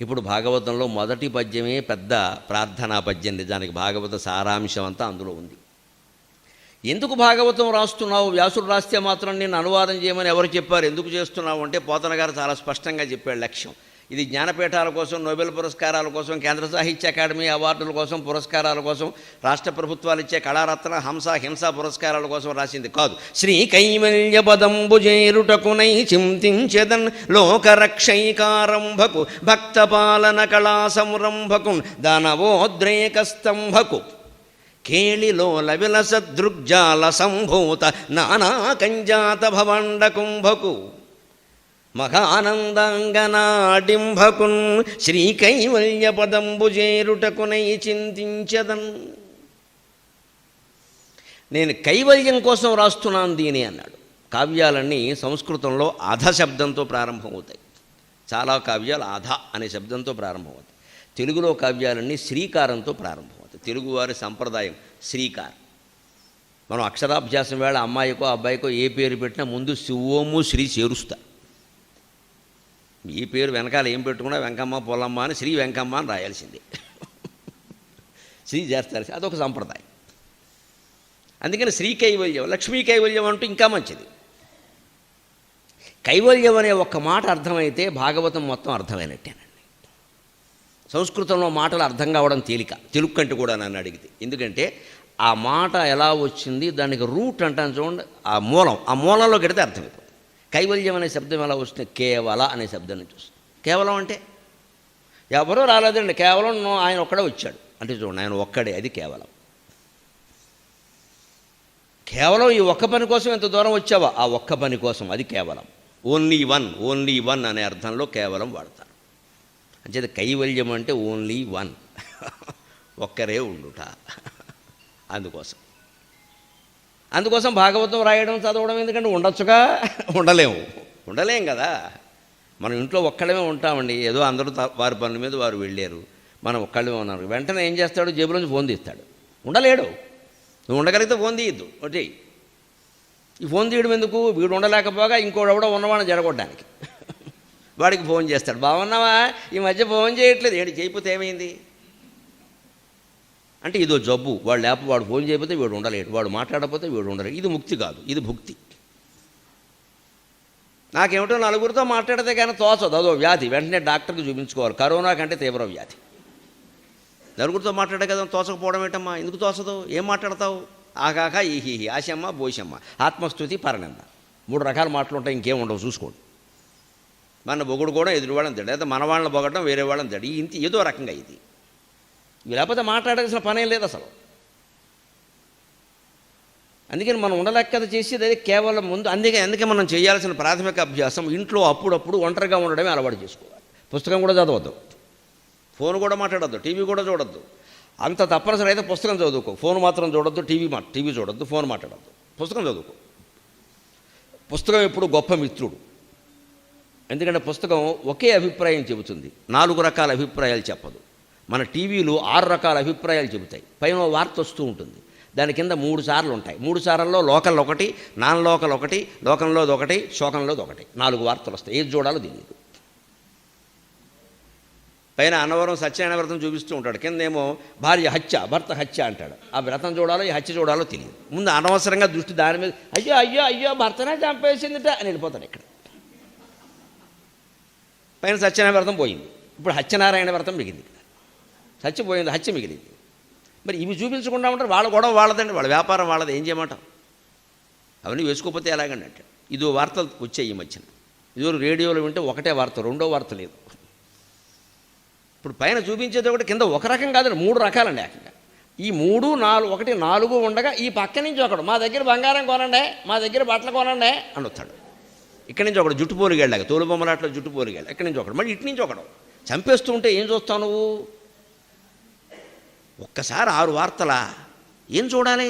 ఇప్పుడు భాగవతంలో మొదటి పద్యమే పెద్ద ప్రార్థనా పద్యం. నిజానికి భాగవత సారాంశం అంతా అందులో ఉంది. ఎందుకు భాగవతం రాస్తున్నావు? వ్యాసుడు రాస్తే మాత్రం నేను అనువాదం చేయమని ఎవరు చెప్పారు? ఎందుకు చేస్తున్నావు అంటే పోతన గారు చాలా స్పష్టంగా చెప్పాడు లక్ష్యం. ఇది జ్ఞానపీఠాల కోసం, నోబెల్ పురస్కారాల కోసం, కేంద్ర సాహిత్య అకాడమీ అవార్డుల కోసం, పురస్కారాల కోసం, రాష్ట్ర ప్రభుత్వాలు ఇచ్చే కళారత్న, హంస, హింస పురస్కారాల కోసం రాసింది కాదు. శ్రీ కైవల్య పదంబు చేరుటకునై చింతించెదన్ లోకరక్షైకారంభకు భక్తపాలన కళా సంరంభకు దానవోద్రేకస్తంభకు కేళిలోల విలస దృగ్జాల సంభూత నానా కంజాత భవండ కుంభకు మహానందాంగనాడింభకున్ శ్రీ కైవల్య పదంబు చేరుటకునై చింతించదన్. నేను కైవల్యం కోసం రాస్తున్నాను దీని అన్నాడు. కావ్యాలన్నీ సంస్కృతంలో అధ శబ్దంతో ప్రారంభమవుతాయి. చాలా కావ్యాలు అధ అనే శబ్దంతో ప్రారంభమవుతాయి. తెలుగులో కావ్యాలన్నీ శ్రీకారంతో ప్రారంభమవుతాయి. తెలుగువారి సంప్రదాయం శ్రీకారం. మనం అక్షరాభ్యాసం వేళ అమ్మాయికో అబ్బాయికో ఏ పేరు పెట్టినా ముందు శివోము శ్రీ చేరుస్తా. ఈ పేరు వెనకాల ఏం పెట్టుకున్నా వెంకమ్మ పొల్లమ్మ అని శ్రీ వెంకమ్మ అని రాయాల్సిందే. శ్రీ చేస్తారు, అదొక సంప్రదాయం. అందుకని శ్రీ కైవల్యం, లక్ష్మీ కైవల్యం అంటూ ఇంకా మంచిది. కైవల్యం అనే ఒక్క మాట అర్థమైతే భాగవతం మొత్తం అర్థమైనట్టేనండి. సంస్కృతంలో మాటలు అర్థం కావడం తేలిక, తెలుగు కంటే కూడా నన్ను అడిగితే. ఎందుకంటే ఆ మాట ఎలా వచ్చింది, దానికి రూట్ అంటాను చూడండి, ఆ మూలంలో గడితే అర్థమైపోతుంది. కైవల్యం అనే శబ్దం ఎలా వస్తుంది? కేవల అనే శబ్దం నుంచి వస్తుంది. కేవలం అంటే ఎవరో రాలేదండి, కేవలం ఆయన ఒక్కడే వచ్చాడు అంటే చూడండి, ఆయన ఒక్కడే, అది కేవలం. కేవలం ఈ ఒక్క పని కోసం ఎంత దూరం వచ్చావా, ఆ ఒక్క పని కోసం, అది కేవలం. ఓన్లీ వన్ అనే అర్థంలో కేవలం వాడతారు. అంచేది కైవల్యం అంటే ఓన్లీ వన్, ఒక్కరే ఉండుట. అందుకోసం భాగవతం రాయడం, చదవడం. ఎందుకంటే ఉండొచ్చుగా, ఉండలేం కదా. మనం ఇంట్లో ఒక్కడమే ఉంటామండి. ఏదో అందరూ వారి పనుల మీద వారు వెళ్ళారు, మనం ఒక్కళ్ళమే ఉన్నారు. వెంటనే ఏం చేస్తాడు? జేబులోంచి ఫోన్ తీస్తాడు. ఉండలేడు. నువ్వు ఉండగలిగితే ఫోన్ తీయద్దు. ఒకటి ఈ ఫోన్ తీయడం ఎందుకు? వీడు ఉండలేకపోగా ఇంకోడెవడో ఉన్నవాడిని జరగొట్టడానికి వాడికి ఫోన్ చేస్తాడు. బాగున్నావా? ఈ మధ్య ఫోన్ చేయట్లేదు. ఏంటి చేయకపోతే ఏమైంది అంటే ఇదో జబ్బు. వాడు ఫోన్ చేయకపోతే వీడు ఉండలేడు, వాడు మాట్లాడకపోతే వీడు ఉండలేడు. ఇది ముక్తి కాదు, ఇది భుక్తి. నాకేమిటో నలుగురితో మాట్లాడితే కానీ తోచదు, అదో వ్యాధి. వెంటనే డాక్టర్కి చూపించుకోవాలి. కరోనా కంటే తీవ్ర వ్యాధి. నలుగురితో మాట్లాడే కదా తోచకపోవడం ఏంటమ్మా? ఎందుకు తోచదు? ఏం మాట్లాడతావు? ఆకాక ఈహి, ఆశమ్మ, బోషమ్మ, ఆత్మస్తుతి, పరనింద, 3 రకాల మాటలు ఉంటాయి. ఇంకేం ఉండవు, చూసుకోండి. మన బొగుడు కూడా ఎదురువాళ్ళని తిడ, లేదా మన వాళ్ళని బొగడం వేరే వాళ్ళని తిడ. ఇంత ఏదో రకంగా ఇది. లేకపోతే మాట్లాడాల్సిన పనే లేదు అసలు. అందుకని మనం ఉండలేక చేసేది అది కేవలం ముందు. అందుకే మనం చేయాల్సిన ప్రాథమిక అభ్యాసం ఇంట్లో అప్పుడప్పుడు ఒంటరిగా ఉండడమే అలవాటు చేసుకోవాలి. పుస్తకం కూడా చదవద్దు, ఫోన్ కూడా మాట్లాడద్దు, టీవీ కూడా చూడొద్దు. అంత తప్పనిసరి అయితే పుస్తకం చదువుకో. ఫోన్ మాత్రం చూడొద్దు, టీవీ చూడొద్దు, ఫోన్ మాట్లాడద్దు, పుస్తకం చదువుకో. పుస్తకం ఎప్పుడు గొప్ప మిత్రుడు. ఎందుకంటే పుస్తకం ఒకే అభిప్రాయం చెబుతుంది, 4 రకాల అభిప్రాయాలు చెప్పదు. మన టీవీలు 6 రకాల అభిప్రాయాలు చెబుతాయి. పైన వార్త వస్తూ ఉంటుంది, దాని కింద 3 సార్లు ఉంటాయి. 3 సార్లలో లోకల్ ఒకటి, నాన్ లోకల్ ఒకటి, లోకంలోది ఒకటి, శోకంలోది ఒకటి, 4 వార్తలు వస్తాయి. ఏది చూడాలో తెలియదు. పైన అన్నవరం సత్యనారాయణ వ్రతం చూపిస్తూ ఉంటాడు, కిందేమో భార్య హత్య, భర్త హత్య అంటాడు. ఆ వ్రతం చూడాలో ఈ హత్య చూడాలో తెలియదు. ముందు అనవసరంగా దృష్టి దాని మీద, అయ్యో భర్తనే చంపేసిందిట అని వెళ్ళిపోతాడు. ఇక్కడ పైన సత్యనారాయణ వ్రతం పోయింది, ఇప్పుడు హత్యనారాయణ వ్రతం మిగిలింది. హత్య పోయింది, హత్య మిగిలింది. మరి ఇవి చూపించకుండా ఉంటారు. వాళ్ళ గొడవ వాళ్ళదండి, వాళ్ళ వ్యాపారం వాళ్ళది. ఏం చేయమంటాం? అవన్నీ వేసుకోకపోతే ఎలాగండి అంటే ఇదో వార్తలు వచ్చాయి ఈ మధ్యన. ఇదో రేడియోలో వింటే ఒకటే వార్త, రెండో వార్త లేదు. ఇప్పుడు పైన చూపించేది ఒకటి, కింద ఒక రకం కాదండి, 3 రకాలండి ఏకంగా. ఈ 3, 4, ఒకటి 4 ఉండగా ఈ పక్క నుంచి ఒకడు, మా దగ్గర బంగారం కొనండి, మా దగ్గర బట్టలు కొనండి అని వస్తాడు. ఇక్కడి నుంచి ఒకడు జుట్టు పోలిగాళ్ళగా, తోలుబొమ్మలాట్లో జుట్టు పోలిగాడు. ఇక్కడి నుంచి ఒకడు, మళ్ళీ ఇటు నుంచి ఒకడు చంపేస్తూ ఉంటే ఏం చూస్తావు నువ్వు? ఒక్కసారి 6 వార్తలా ఏం చూడాలి?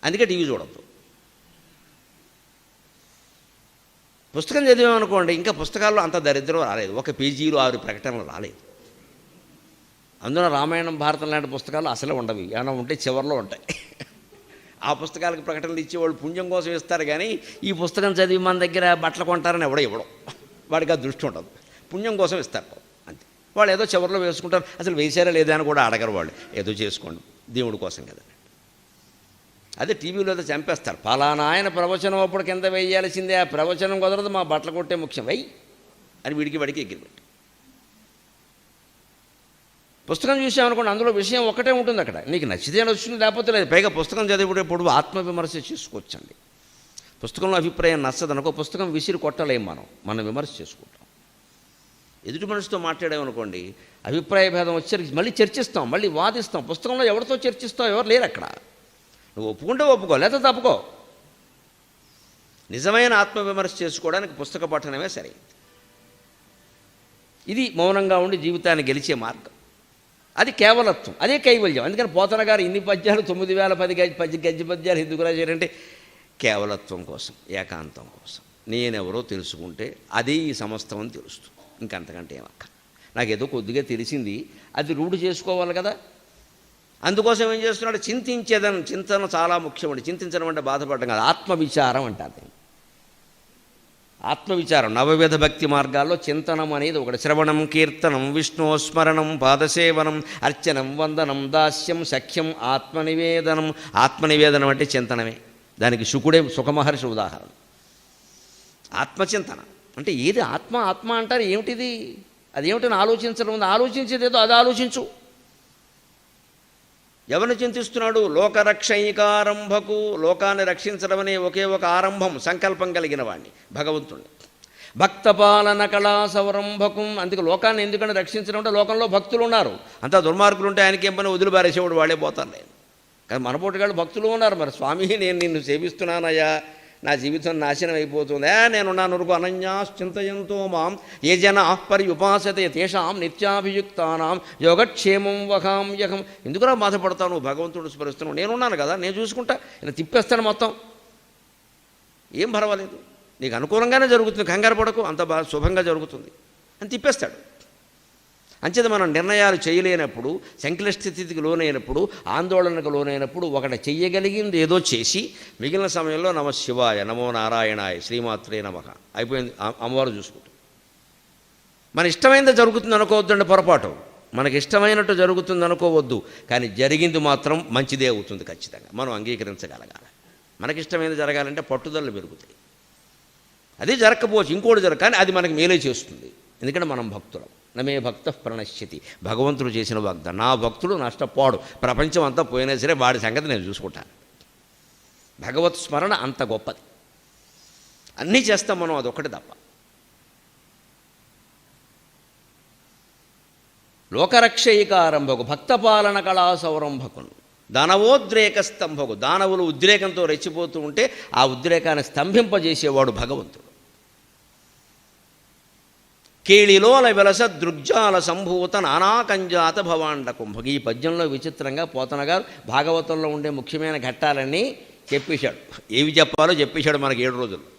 అందుకే టీవీ చూడద్దు. పుస్తకం చదివామనుకోండి, ఇంకా పుస్తకాల్లో అంత దరిద్రం రాలేదు. 1 పేజీలో 6 ప్రకటనలు రాలేదు. అందులో రామాయణం, భారతం లాంటి పుస్తకాలు అసలే ఉండవు. ఏమైనా ఉంటే చివరిలో ఉంటాయి. ఆ పుస్తకాలకు ప్రకటనలు ఇచ్చేవాళ్ళు పుణ్యం కోసం ఇస్తారు, కానీ ఈ పుస్తకం చదివి మన దగ్గర బట్టలు కొంటారని ఇవ్వడం వాడికి ఆ దృష్టి ఉండదు. పుణ్యం కోసం ఇస్తారు అంతే. వాళ్ళు ఏదో చివరిలో వేసుకుంటారు, అసలు వేసారా లేదా అని కూడా అడగరు వాళ్ళు, ఏదో చేసుకోండి దేవుడి కోసం కదా. అదే టీవీలో ఏదో చంపేస్తారు, ఫలానా ఆయన ప్రవచనం అప్పుడు కింద వేయాల్సిందే, ఆ ప్రవచనం కుదరదు, మా బట్టలు కొట్టే ముఖ్యం వెయ్యి అని వీడికి ఎగిరిపెట్టి. పుస్తకం చూసామనుకోండి, అందులో విషయం ఒకటే ఉంటుంది, అక్కడ నీకు నచ్చితే నచ్చుతుంది, లేకపోతే లేదు. పైగా పుస్తకం చదివేటప్పుడు ఆత్మవిమర్శ చేసుకోవచ్చండి. పుస్తకంలో అభిప్రాయం నచ్చదనుకో, పుస్తకం విసిరి కొట్టలేం, మనం విమర్శ చేసుకుంటాం. ఎదుటి మనిషితో మాట్లాడామనుకోండి, అభిప్రాయ భేదం వచ్చి మళ్ళీ చర్చిస్తాం, మళ్ళీ వాదిస్తాం. పుస్తకంలో ఎవరితో చర్చిస్తావు, ఎవరు లేరు అక్కడ. నువ్వు ఒప్పుకుంటే ఒప్పుకో, లేదా తప్పుకో. నిజమైన ఆత్మవిమర్శ చేసుకోవడానికి పుస్తక పఠనమే సరైనది. ఇది మౌనంగా ఉండి జీవితాన్ని గెలిచే మార్గం. అది కేవలత్వం, అదే కైవల్యం. అందుకని పోతన గారు ఇన్ని పద్యాలు 9010 గద్య పద్యాలు ఎందుకు రాశారంటే కేవలత్వం కోసం, ఏకాంతం కోసం. నేనెవరో తెలుసుకుంటే అదే ఈ సమస్తం అని తెలుస్తుంది, ఇంకంతకంటే ఏమక్క. నాకేదో కొద్దిగా తెలిసింది, అది రూఢి చేసుకోవాలి కదా. అందుకోసం ఏం చేస్తున్నాడు, చింతించేదని. చింతన చాలా ముఖ్యమండి. చింతించడం అంటే బాధపడడం కాదు, ఆత్మవిచారం అంటారు. ఆత్మవిచారం నవవిధ భక్తి మార్గాల్లో చింతనం అనేది ఒకటి. శ్రవణం, కీర్తనం, విష్ణుస్మరణం, పాదసేవనం, అర్చనం, వందనం, దాస్యం, సఖ్యం, ఆత్మనివేదనం. ఆత్మనివేదనం అంటే చింతనమే. దానికి శుకుడే సుఖమహర్షి ఉదాహరణ. ఆత్మచింతన అంటే ఏది ఆత్మ ఆత్మ అంటారు, ఏమిటిది, అదేమిటని ఆలోచించడం ఉంది. ఆలోచించేదేదో అది ఆలోచించు. ఎవరిని చింతిస్తున్నాడు, లోకరక్షైకారంభకు, లోకాన్ని రక్షించడం అనే ఒకే ఒక ఆరంభం, సంకల్పం కలిగిన వాడిని, భగవంతుడిని. భక్తపాలన కళా సవరంభకం. అందుకే లోకాన్ని ఎందుకంటే రక్షించడం అంటే లోకంలో భక్తులు ఉన్నారు, అంతా దుర్మార్గులు ఉంటే ఆయనకేం పని, వదిలిపారేసేవాడు వాళ్ళే పోతారు. లేదు కానీ మనపోటుగాళ్ళు భక్తులు ఉన్నారు. మరి స్వామి నేను నిన్ను సేవిస్తున్నానయ్యా, నా జీవితం నాశనం అయిపోతుంది, నేనున్నాను రుకు అనన్యాశ్చింతయంతో మాం ఏ జన పర్యుపాసతే తేషాం నిత్యాభియుక్తానాం యోగక్షేమం వహామ్యహం. ఎందుకురా బాధపడతాను, భగవంతుడు స్మరిస్తున్నావు, నేనున్నాను కదా, నేను చూసుకుంటా, ఇలా తిప్పేస్తాను మొత్తం, ఏం పర్వాలేదు, నీకు అనుకూలంగానే జరుగుతుంది, కంగారు పడకు, అంత బాగా శుభంగా జరుగుతుంది అని తిప్పేస్తాడు. అంచేత మనం నిర్ణయాలు చేయలేనప్పుడు, సంక్లిష్ట స్థితికి లోనైనప్పుడు, ఆందోళనకు లోనైనప్పుడు ఒకటి చెయ్యగలిగింది ఏదో చేసి మిగిలిన సమయంలో నమ శివాయ, నమో నారాయణాయ, శ్రీమాత్రే నమః అయిపోయింది, అమ్మవారు చూసుకుంటాం. మన ఇష్టమైనది జరుగుతుంది అనుకోవద్దండి, పొరపాటు. మనకి ఇష్టమైనట్టు జరుగుతుంది అనుకోవద్దు, కానీ జరిగింది మాత్రం మంచిదే అవుతుంది ఖచ్చితంగా. మనం అంగీకరించగలగాలి. మనకిష్టమైనది జరగాలంటే పట్టుదలలు పెరుగుతాయి. అది జరగకపోవచ్చు, ఇంకోటి కానీ అది మనకి మేలే చేస్తుంది, ఎందుకంటే మనం భక్తులం. నమే భక్త ప్రణశ్యతి, భగవంతుడు చేసిన వాగ్దానం. నా భక్తుడు నష్టపోడు, ప్రపంచం అంతా పోయినా సరే వాడి సంగతి నేను చూసుకుంటాను. భగవత్ స్మరణ అంత గొప్పది. అన్నీ చేస్తాం మనం, అదొక్కటి తప్ప. లోకరక్షైకారంభకు, భక్తపాలన కళా సౌరంభకును, దానవోద్రేక స్తంభకు. దానవులు ఉద్రేకంతో రెచ్చిపోతూ ఉంటే ఆ ఉద్రేకాన్ని స్తంభింపజేసేవాడు భగవంతుడు. కేళిలోల వెలస దృగ్జాల సంభూత నానాకంజాత భవాండ కుంభకి. ఈ పద్యంలో విచిత్రంగా పోతన గారు భాగవతంలో ఉండే ముఖ్యమైన ఘట్టాలన్నీ చెప్పేశాడు. ఏవి చెప్పాలో చెప్పేశాడు మనకి 7 రోజుల్లో.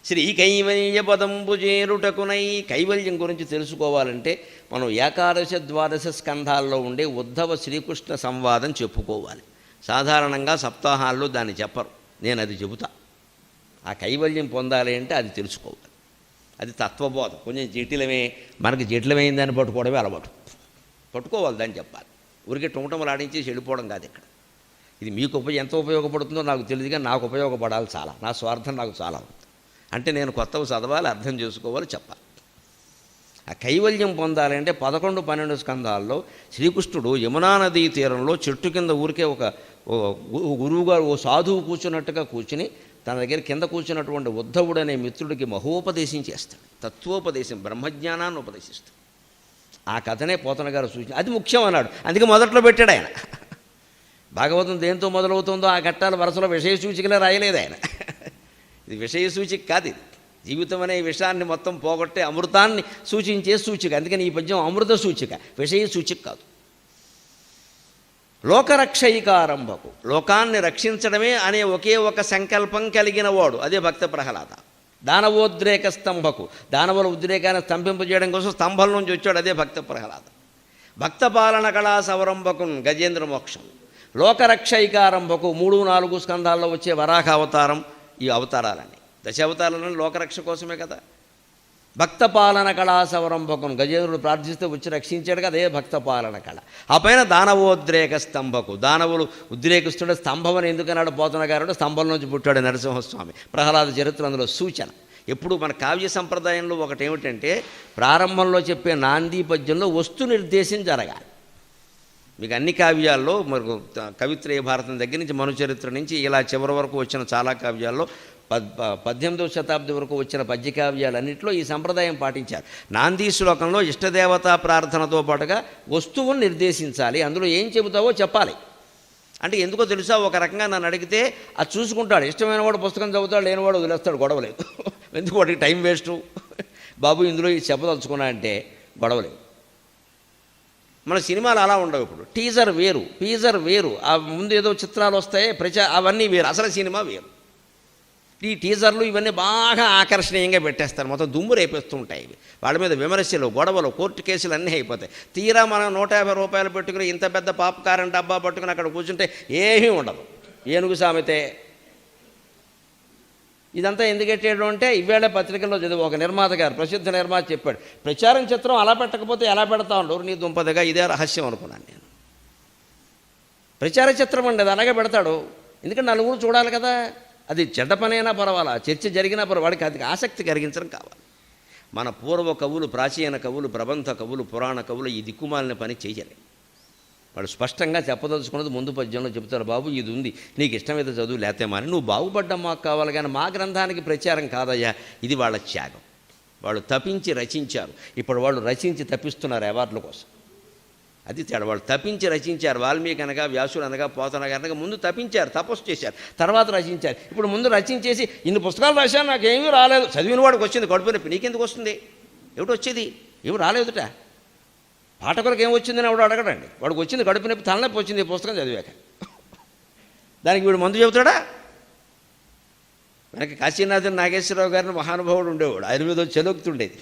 శ్రీ కైవల్య పదంబు చేరుటకునై. కైవల్యం గురించి తెలుసుకోవాలంటే మనం ఏకాదశ ద్వాదశ స్కంధాల్లో ఉండే ఉద్ధవ శ్రీకృష్ణ సంవాదం చెప్పుకోవాలి. సాధారణంగా సప్తాహాల్లో దాన్ని చెప్పరు, నేను అది చెబుతా. ఆ కైవల్యం పొందాలి అంటే అది తెలుసుకోవాలి. అది తత్వబోధ, కొంచెం జటిలమే. మనకి జటిలమైన దాన్ని పట్టుకోవడమే అలవాటు. పట్టుకోవాలి, దాన్ని చెప్పాలి. ఊరికే టొమటములు ఆడించేసి వెళ్ళిపోవడం కాదు ఇక్కడ. ఇది మీకు ఎంత ఉపయోగపడుతుందో నాకు తెలియదుగా, నాకు ఉపయోగపడాలి చాలా. నా స్వార్థం నాకు చాలా ఉంది. అంటే నేను కొత్తవి చదవాలి, అర్థం చేసుకోవాలి, చెప్పాలి. ఆ కైవల్యం పొందాలంటే 11-12 స్కంధాల్లో శ్రీకృష్ణుడు యమునా నదీ తీరంలో చెట్టు కింద ఊరికే ఒక గురువుగారు, ఓ సాధువు కూర్చున్నట్టుగా కూర్చుని తన దగ్గర కింద కూర్చున్నటువంటి ఉద్ధవుడు అనే మిత్రుడికి మహోపదేశం చేస్తాడు. తత్వోపదేశం, బ్రహ్మజ్ఞానాన్ని ఉపదేశిస్తాడు. ఆ కథనే పోతన గారు సూచన. అది ముఖ్యం అన్నాడు, అందుకే మొదట్లో పెట్టాడు ఆయన. భాగవతం దేంతో మొదలవుతుందో ఆ ఘట్టాల వరుసలో విషయ సూచికలే రాయలేదు ఆయన. ఇది విషయ సూచిక కాదు, ఇది జీవితం అనే విషయాన్ని మొత్తం పోగొట్టే అమృతాన్ని సూచించే సూచిక. అందుకని ఈ పద్యం అమృత సూచిక, విషయ సూచిక కాదు. లోకరక్షైకారంభకు, లోకాన్ని రక్షించడమే అనే ఒకే ఒక సంకల్పం కలిగిన వాడు, అదే భక్త ప్రహ్లాద. దానవోద్రేక స్తంభకు, దానవుల ఉద్రేకాన్ని స్తంభింపజేయడం కోసం స్తంభం నుంచి వచ్చాడు, అదే భక్త ప్రహ్లాద. భక్తపాలన కళా సవరంభకు, గజేంద్ర మోక్షం. లోకరక్షైకారంభకు 3-4 స్కంధాల్లో వచ్చే వరాహ అవతారం. ఈ అవతారాలన్నీ దశావతారాలను లోకరక్ష కోసమే కదా. భక్తపాలన కళా సవరంభకం, గజేంద్రుడు ప్రార్థిస్తే వచ్చి రక్షించాడు కదా, అదే భక్తపాలన కళ. ఆ పైన దానవోద్రేక స్తంభకు, దానవులు ఉద్రేకిస్తుంటే స్తంభం అని ఎందుకన్నాడు పోతన గారు, స్తంభం నుంచి పుట్టాడు నరసింహస్వామి. ప్రహ్లాద చరిత్ర అందులో సూచన. ఎప్పుడు మన కావ్య సంప్రదాయంలో ఒకటి ఏమిటంటే, ప్రారంభంలో చెప్పే నాంది పద్యంలో వస్తు నిర్దేశం జరగాలి. మీకు అన్ని కావ్యాల్లో మరి కవిత్రయ భారతం దగ్గర నుంచి మనుచరిత్ర నుంచి ఇలా చివరి వరకు వచ్చిన చాలా కావ్యాల్లో 18వ శతాబ్ది వరకు వచ్చిన పద్యకావ్యాలన్నింటిలో ఈ సంప్రదాయం పాటించారు. నాంది శ్లోకంలో ఇష్టదేవతా ప్రార్థనతో పాటుగా వస్తువును నిర్దేశించాలి, అందులో ఏం చెబుతావో చెప్పాలి. అంటే ఎందుకో తెలుసా, ఒక రకంగా నన్ను అడిగితే అది చూసుకుంటాడు. ఇష్టమైన వాడు పుస్తకం చదువుతాడు, లేనివాడు వదిలేస్తాడు, గొడవలేదు. ఎందుకు వాడికి టైం వేస్టు, బాబు ఇందులో ఇది చెప్పదలుచుకున్నా అంటే గొడవలేదు. మన సినిమాలు అలా ఉండవు. ఇప్పుడు టీజర్ వేరు, టీజర్ వేరు, ఆ ముందు ఏదో చిత్రాలు వస్తాయి అవన్నీ వేరు, అసలు సినిమా వేరు. ఈ టీజర్లు ఇవన్నీ బాగా ఆకర్షణీయంగా పెట్టేస్తారు, మొత్తం దుమ్ము రేపేస్తూ ఉంటాయి. వాళ్ళ మీద విమర్శలు, గొడవలు, కోర్టు కేసులు అన్నీ అయిపోతాయి. తీరా మనం 150 రూపాయలు పెట్టుకుని ఇంత పెద్ద పాప్కార్న్ డబ్బా పట్టుకుని అక్కడ కూర్చుంటే ఏమీ ఉండదు. ఏనుగు సామెతే. ఇదంతా ఎందుకెట్టాడు అంటే, ఇవేళ పత్రికల్లో చదివి ఒక నిర్మాత గారు, ప్రసిద్ధ నిర్మాత చెప్పాడు, ప్రచారం చిత్రం అలా పెట్టకపోతే ఎలా పెడతా ఉండరు నీ దుంపదగా. ఇదే రహస్యం అనుకున్నాను నేను. ప్రచార చిత్రం అండి, అది అలాగే పెడతాడు, ఎందుకంటే నలుగురు చూడాలి కదా. అది చెడ్డ పనైనా పర్వాలా, చర్చ జరిగినా వాడికి అది ఆసక్తి కలిగించడం కావాలి. మన పూర్వ కవులు, ప్రాచీన కవులు, ప్రబంధ కవులు, పురాణ కవులు ఈ దిక్కుమాలిన పని చేయలే. వాడు స్పష్టంగా చెప్పదలుచుకున్నది ముందు పద్యంలో చెబుతారు, బాబు ఇది ఉంది, నీకు ఇష్టమైతే చదువు, లేతే మాని, నువ్వు బాగుపడ్డం మాకు కావాలి, కానీ మా గ్రంథానికి ప్రచారం కాదయ్యా. ఇది వాళ్ళ త్యాగం. వాళ్ళు తపించి రచించారు, ఇప్పుడు వాళ్ళు రచించి తప్పిస్తున్నారు అవార్డుల కోసం. అది తేడా. వాళ్ళు తప్పించి రచించారు. వాల్మీకి అనగా, వ్యాసుడు అనగా, పోతన అనగా ముందు తప్పించారు, తపస్సు చేశారు, తర్వాత రచించారు. ఇప్పుడు ముందు రచించేసి ఇన్ని పుస్తకాలు రాశాను, నాకేమీ రాలేదు, చదివిన వాడికి వచ్చింది కడుపు నొప్పి, నీకెందుకు వస్తుంది, ఏమిటి వచ్చేది, ఏమి రాలేదుట. పాఠకులకు ఏమొచ్చిందని ఎవడు అడగడండి, వాడికి వచ్చింది కడుపు నొప్పి, తలనొప్పి వచ్చింది ఈ పుస్తకం చదివాక. దానికి వీడు మందు చెబుతాడా? మనకి కాశీనాథన్ నాగేశ్వరరావు గారిని మహానుభావుడు ఉండేవాడు, ఆయన మీద చెలొక్కుతుండేది.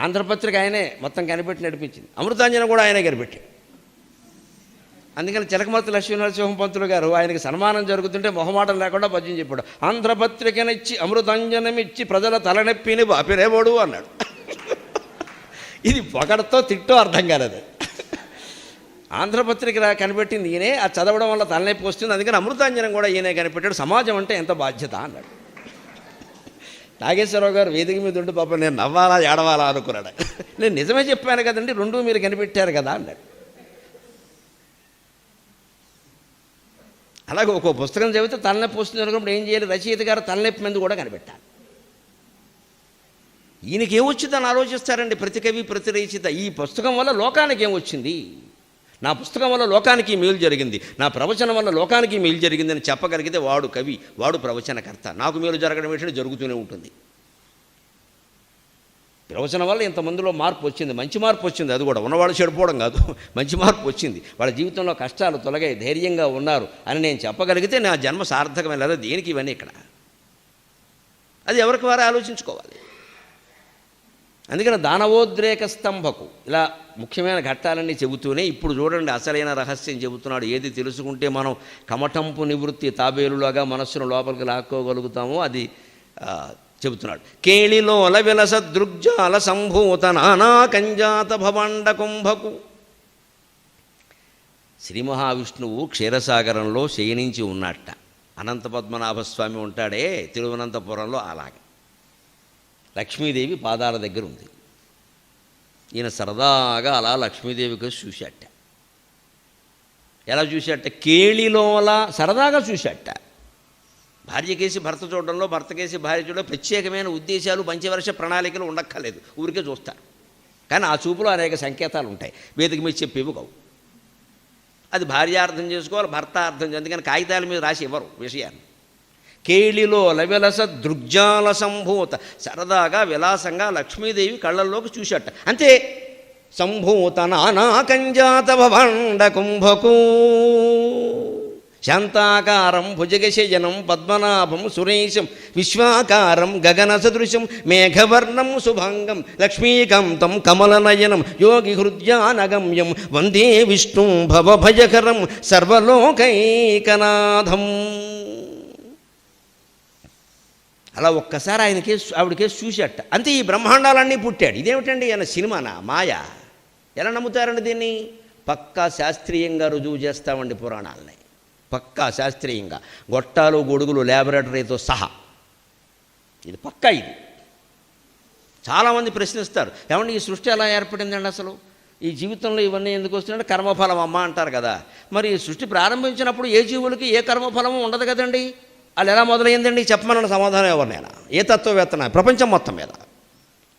ఆంధ్రపత్రిక ఆయనే మొత్తం కనిపెట్టి నడిపించింది, అమృతాంజనం కూడా ఆయనే కనిపెట్టి. అందుకని చిలకమర్తి లక్ష్మీనరసింహ పంతులు గారు ఆయనకి సన్మానం జరుగుతుంటే మొహమాటం లేకుండా పద్యం చెప్పాడు, ఆంధ్రపత్రికనిచ్చి అమృతాంజనమిచ్చి ప్రజల తలనొప్పిని బాపిరేవాడు అన్నాడు. ఇది పొగడతో తిట్టో అర్థం కాలేదు. ఆంధ్రపత్రిక కనిపెట్టింది ఈయనే, అది చదవడం వల్ల తలనొప్పి వస్తుంది, అందుకని అమృతాంజనం కూడా ఈయనే కనిపెట్టాడు, సమాజం అంటే ఎంత బాధ్యత అన్నాడు. నాగేశ్వరరావు గారు వేదిక మీద ఉండి పాపం నేను నవ్వాలా ఏడవాలా అనుకున్నాడు. నేను నిజమే చెప్పాను కదండి, రెండూ మీరు కనిపెట్టారు కదా అన్నాడు. అలాగే ఒక్కో పుస్తకం చదివితే తలనొప్పి వస్తుంది అనుకున్నప్పుడు ఏం చేయాలి, రచయిత గారు తలనొప్పి మీద కూడా కనిపెట్టాలి. ఈయనకి ఏమొచ్చిందని ఆలోచిస్తారండి ప్రతి కవి, ప్రతి రచయిత. ఈ పుస్తకం వల్ల లోకానికి ఏమొచ్చింది, నా పుస్తకం వల్ల లోకానికి మేలు జరిగింది, నా ప్రవచనం వల్ల లోకానికి మేలు జరిగిందని చెప్పగలిగితే వాడు కవి, వాడు ప్రవచనకర్త. నాకు మేలు జరగడం ఏంటంటే జరుగుతూనే ఉంటుంది. ప్రవచనం వల్ల ఇంతమందిలో మార్పు వచ్చింది, మంచి మార్పు వచ్చింది, అది కూడా ఉన్నవాళ్ళు చెడిపోవడం కాదు, మంచి మార్పు వచ్చింది, వాళ్ళ జీవితంలో కష్టాలు తొలగాయి, ధైర్యంగా ఉన్నారు అని నేను చెప్పగలిగితే నా జన్మ సార్థకమైన లేదా దేనికి ఇవన్నీ ఇక్కడ. అది ఎవరికి వారే ఆలోచించుకోవాలి. అందుకని దానవోద్రేక స్తంభకు ఇలా ముఖ్యమైన ఘట్టాలన్నీ చెబుతూనే ఇప్పుడు చూడండి అసలైన రహస్యం చెబుతున్నాడు. ఏది తెలుసుకుంటే మనం కమటంపు నివృత్తి తాబేలులాగా మనస్సును లోపలికి లాక్కోగలుగుతామో అది చెబుతున్నాడు. కేళిలోల విలస దృగ్జాల సంభూత నానా కంజాత భవాండ కుంభకు. శ్రీ మహావిష్ణువు క్షీరసాగరంలో శయనించి ఉన్నట్ట. అనంత పద్మనాభస్వామి ఉంటాడే తిరువనంతపురంలో, అలాగే లక్ష్మీదేవి పాదాల దగ్గర ఉంది. ఈయన సరదాగా అలా లక్ష్మీదేవికి చూశాట. ఎలా చూశాట? కేళిలోల సరదాగా చూశాట. భార్యకేసి భర్త చూడడంలో, భర్తకేసి భార్య చూడడం ప్రత్యేకమైన ఉద్దేశాలు, పంచవర్ష ప్రణాళికలు ఉండక్కర్లేదు, ఊరికే చూస్తారు. కానీ ఆ చూపులో అనేక సంకేతాలు ఉంటాయి, వేదిక మీద చెప్పేవి కావు. అది భార్య అర్థం చేసుకోవాలి, భర్త అర్థం చేసుకోవాలి. అందుకని కాగితాల మీద రాసి ఇవ్వరు విషయాన్ని. కేళిలో లవిలస దృగ్జాల సంభూత, సరదాగా విలాసంగా లక్ష్మీదేవి కళ్ళల్లోకి చూశాట, అంతే. సంభూత నానా కంజాత భవాండ కుంభకు శాంతాకారం భుజగశయనం పద్మనాభం సురేశం విశ్వాకారం గగన సదృశం మేఘవర్ణం శుభంగం లక్ష్మీకాంతం కమలనయనం యోగి హృద్యానగమ్యం వందే విష్ణు భవభయకరం సర్వలోకైకనాథం. అలా ఒక్కసారి ఆవిడకేసి చూసేట అంతే, ఈ బ్రహ్మాండాలన్నీ పుట్టాడు. ఇదేమిటండి ఆయన సినిమానా, మాయ? ఎలా నమ్ముతారండి దీన్ని? పక్కా శాస్త్రీయంగా రుజువు చేస్తామండి పురాణాలని, పక్కా శాస్త్రీయంగా, గొట్టాలు గొడుగులు ల్యాబొరేటరీతో సహా. ఇది పక్కా. ఇది చాలామంది ప్రశ్నిస్తారు, ఏమండి ఈ సృష్టి ఎలా ఏర్పడిందండి, అసలు ఈ జీవితంలో ఇవన్నీ ఎందుకు వస్తున్నాయంటే కర్మఫలం అమ్మ అంటారు కదా. మరి ఈ సృష్టి ప్రారంభించినప్పుడు ఏ జీవులకి ఏ కర్మఫలము ఉండదు కదండి, అది ఎలా మొదలైందండి చెప్పమన్న సమాధానం ఎవరినైనా, ఏ తత్వవేత్తన ప్రపంచం మొత్తం మీద?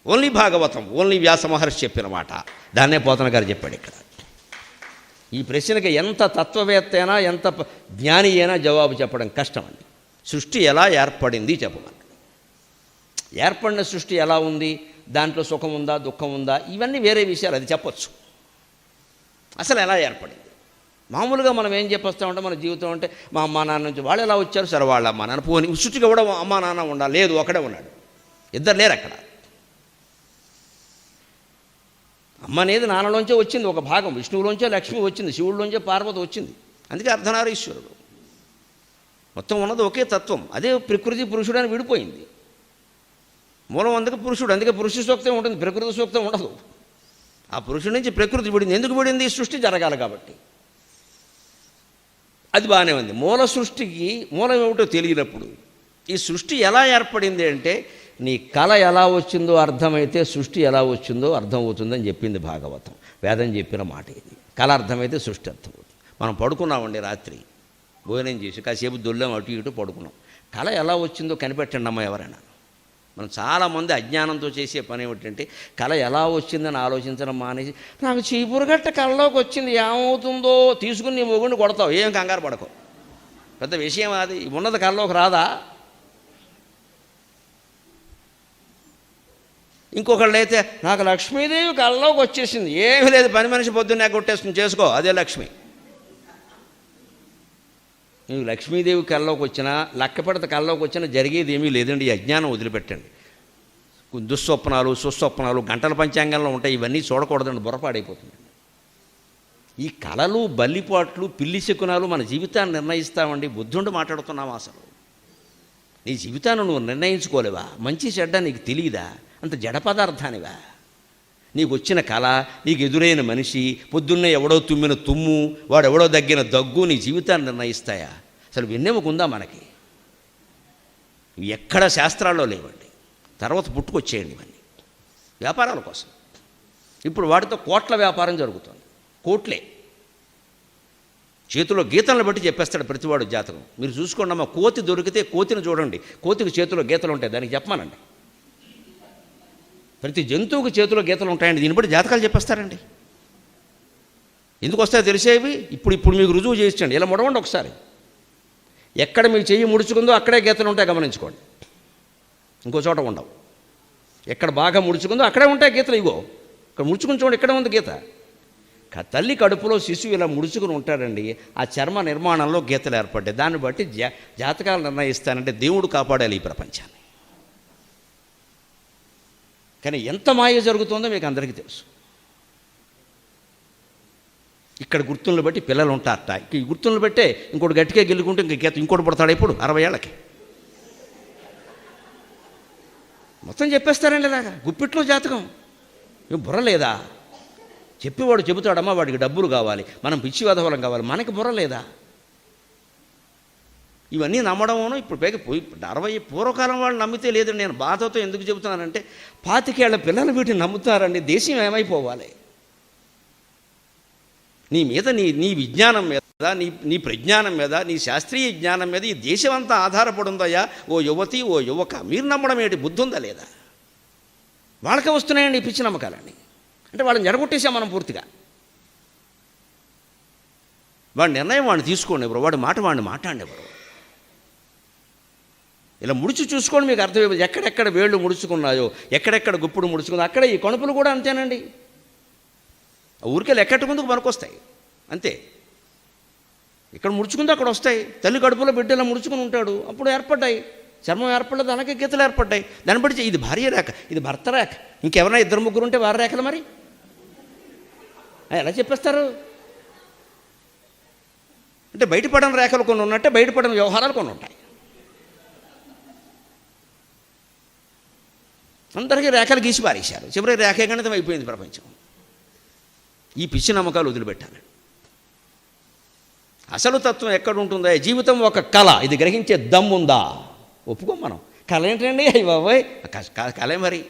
ఓన్లీ భాగవతం, ఓన్లీ వ్యాస మహర్షి చెప్పిన మాట, దాన్నే పోతన గారు చెప్పాడు ఇక్కడ. ఈ ప్రశ్నకి ఎంత తత్వవేత్త అయినా ఎంత జ్ఞాని అయినా జవాబు చెప్పడం కష్టమండి. సృష్టి ఎలా ఏర్పడింది చెప్పమని. ఏర్పడిన సృష్టి ఎలా ఉంది, దాంట్లో సుఖం ఉందా దుఃఖం ఉందా, ఇవన్నీ వేరే విషయాలు, అది చెప్పొచ్చు. అసలు ఎలా ఏర్పడింది? మామూలుగా మనం ఏం చెప్పేస్తామంటే మన జీవితం అంటే మా అమ్మా నాన్న నుంచి వాళ్ళు ఎలా వచ్చారు, సరే వాళ్ళ అమ్మా నాన్న పోని, సృష్టికి కూడా అమ్మా నాన్న ఉండాలి, లేదు ఒకడే ఉన్నాడు, ఇద్దరు లేరు అక్కడ. అమ్మ అనేది నాన్నలోంచే వచ్చింది ఒక భాగం, విష్ణువులోంచే లక్ష్మి వచ్చింది, శివుడిలోంచే పార్వతి వచ్చింది, అందుకే అర్ధనారీశ్వరుడు. మొత్తం ఉన్నది ఒకే తత్వం, అదే ప్రకృతి పురుషుడు అని విడిపోయింది. మూలం అందుకే పురుషుడు, అందుకే పురుష సూక్తం ఉంటుంది, ప్రకృతి సూక్తం ఉండదు. ఆ పురుషుడి నుంచి ప్రకృతి విడింది. ఎందుకు విడింది? ఈ సృష్టి జరగాలి కాబట్టి. అది బాగానే ఉంది. మూల సృష్టికి మూలం ఏమిటో తెలియనప్పుడు ఈ సృష్టి ఎలా ఏర్పడింది అంటే, నీ కళ ఎలా వచ్చిందో అర్థమైతే సృష్టి ఎలా వచ్చిందో అర్థమవుతుందని చెప్పింది భాగవతం, వేదం చెప్పిన మాట ఇది. కళ అర్థమైతే సృష్టి అర్థమవుతుంది. మనం పడుకున్నామండి, రాత్రి భోజనం చేసి కాసేపు దొల్లాం, అటు ఇటు పడుకున్నాం. కళ ఎలా వచ్చిందో కనిపెట్టండి అమ్మ ఎవరైనా. మనం చాలామంది అజ్ఞానంతో చేసే పని ఏమిటంటే, కళ ఎలా వచ్చిందని ఆలోచించడం మానేసి, నాకు చీపురుగట్ట కళలోకి వచ్చింది ఏమవుతుందో తీసుకుని నీ మొగుడిని కొడతావు, ఏం కంగారు పడకు, పెద్ద విషయం అది. ఉన్నది కళలోకి రాదా? ఇంకొకళ్ళు అయితే నాకు లక్ష్మీదేవి కళ్ళలోకి వచ్చేసింది, ఏమీ లేదు, పని మనిషి పొద్దున్నే కొట్టేస్తుంది, చేసుకో, అదే లక్ష్మి. నీవు లక్ష్మీదేవి కళ్ళలోకి వచ్చినా లక్కపెడత కళ్ళలోకి వచ్చినా జరిగేది ఏమీ లేదండి. ఈ అజ్ఞానం వదిలిపెట్టండి. దుస్వప్నాలు సుస్వప్నాలు గంటల పంచాంగంలో ఉంటాయి, ఇవన్నీ చూడకూడదండి, బుర్రపాడైపోతుంది. ఈ కళలు బల్లిపాట్లు పిల్లి శకునాలు మన జీవితాన్ని నిర్ణయిస్తామండి. బుద్ధుండి మాట్లాడుతున్నావా? అసలు నీ జీవితాన్ని నువ్వు నిర్ణయించుకోలేవా? మంచి చెడ్డ నీకు తెలియదా? అంత జడ పదార్థానివా? నీకు వచ్చిన కళ, నీకు ఎదురైన మనిషి, పొద్దున్నే ఎవడో తుమ్మిన తుమ్ము, వాడెవడో దగ్గిన దగ్గు నీ జీవితాన్ని నిర్ణయిస్తాయా? అసలు వెన్నెముకుందా మనకి? ఎక్కడ శాస్త్రాల్లో లేవండి. తర్వాత పుట్టుకొచ్చేయండి ఇవన్నీ వ్యాపారాల కోసం. ఇప్పుడు వాటితో కోట్ల వ్యాపారం జరుగుతుంది, కోట్లే. చేతిలో గీతలను బట్టి చెప్పేస్తాడు ప్రతివాడు జాతకం. మీరు చూసుకోండి అమ్మ, కోతి దొరికితే కోతిని చూడండి, కోతికి చేతిలో గీతలు ఉంటాయి, దానికి చెప్పమానండి. ప్రతి జంతువుకి చేతిలో గీతలు ఉంటాయండి, దీన్ని బట్టి జాతకాలు చెప్పేస్తారండి. ఎందుకు వస్తాయో తెలిసేవి ఇప్పుడు మీకు రుజువు చేయించండి. ఇలా ముడవండి ఒకసారి, ఎక్కడ మీ చెయ్యి ముడుచుకుందో అక్కడే గీతలు ఉంటాయి, గమనించుకోండి. ఇంకో చోట ఉండవు. ఎక్కడ బాగా ముడుచుకుందో అక్కడే ఉంటాయి గీతలు. ఇగో ఇక్కడ ముడుచుకుని చూడండి, ఇక్కడే ఉంది గీత. తల్లి కడుపులో శిశువు ఇలా ముడుచుకుని ఉంటాడండి, ఆ చర్మ నిర్మాణంలో గీతలు ఏర్పడ్డాయి. దాన్ని బట్టి జాతకాలు నిర్ణయిస్తానంటే దేవుడు కాపాడాలి ఈ ప్రపంచాన్ని. కానీ ఎంత మాయ జరుగుతుందో మీకు అందరికీ తెలుసు. ఇక్కడ గుర్తులను బట్టి పిల్లలు ఉంటారట, ఈ గుర్తులను బట్టే ఇంకోటి గట్టిగా గెలుకుంటే ఇంకోటి పడతాడు ఎప్పుడు 60 ఏళ్ళకి. మొత్తం చెప్పేస్తారండి ఇలాగా గుప్పిట్లో జాతకం. బుర్ర లేదా? చెప్పేవాడు చెబుతాడమ్మా, వాడికి డబ్బులు కావాలి, మనం పిచ్చి వెధవలం కావాలి, మనకి బుర్ర లేదా? ఇవన్నీ నమ్మడమోనో ఇప్పుడు పైకి 60 పూర్వకాలం వాళ్ళు నమ్మితే లేదండి. నేను బాధతో ఎందుకు చెబుతున్నానంటే, 25 ఏళ్ల పిల్లలు వీటిని నమ్ముతారండి. దేశం ఏమైపోవాలి? నీ మీద నీ విజ్ఞానం మీద, నీ ప్రజ్ఞానం మీద, నీ శాస్త్రీయ జ్ఞానం మీద ఈ దేశం అంతా ఆధారపడి ఉందయ్యా. ఓ యువతి, ఓ యువక, మీరు నమ్మడం ఏంటి? బుద్ధి ఉందా లేదా? వాళ్ళకే వస్తున్నాయండి ఈ పిచ్చి నమ్మకాలండి. అంటే వాళ్ళని జరగొట్టేసాం మనం పూర్తిగా. వాడి నిర్ణయం వాడిని తీసుకోండి ఎవరు, వాడి మాట వాడిని మాట్లాడండి ఎవరు. ఇలా ముడిచి చూసుకోండి, మీకు అర్థమైపోతుంది. ఎక్కడెక్కడ వేళ్ళు ముడుచుకున్నాయో, ఎక్కడెక్కడ గుప్పుడు ముడుచుకుందో అక్కడ ఈ కణుపులు కూడా అంతేనండి. ఊరికే లెక్కట్టుకుందుకు పనికొస్తాయి అంతే. ఇక్కడ ముడుచుకుందో అక్కడ వస్తాయి. తల్లి కడుపులో బిడ్డ ఇలా ముడుచుకుని ఉంటాడు, అప్పుడు ఏర్పడ్డాయి. చర్మం ఏర్పడలేదు, అలాగే గీతలు ఏర్పడ్డాయి. దాన్ని బట్టి ఇది భార్య రేఖ, ఇది భర్త రేఖ. ఇంకెవరైనా 2-3 ఉంటే వారి రేఖలు మరి ఎలా చెప్పేస్తారు? అంటే బయటపడని రేఖలు కొన్ని ఉన్నట్టే బయటపడని వ్యవహారాలు కొన్ని ఉంటాయి. అందరికీ రేఖలు గీసి పారేశారు. చివరికి రేఖే గణితం అయిపోయింది ప్రపంచం. ఈ పిచ్చి నమ్మకాలు వదిలిపెట్టాలి. అసలు తత్వం ఎక్కడుంటుందా? జీవితం ఒక కళ, ఇది గ్రహించే దమ్ముందా? ఒప్పుకోం మనం. కళ ఏంటండి? అయ్యి బాబాయ్, కళే మరి.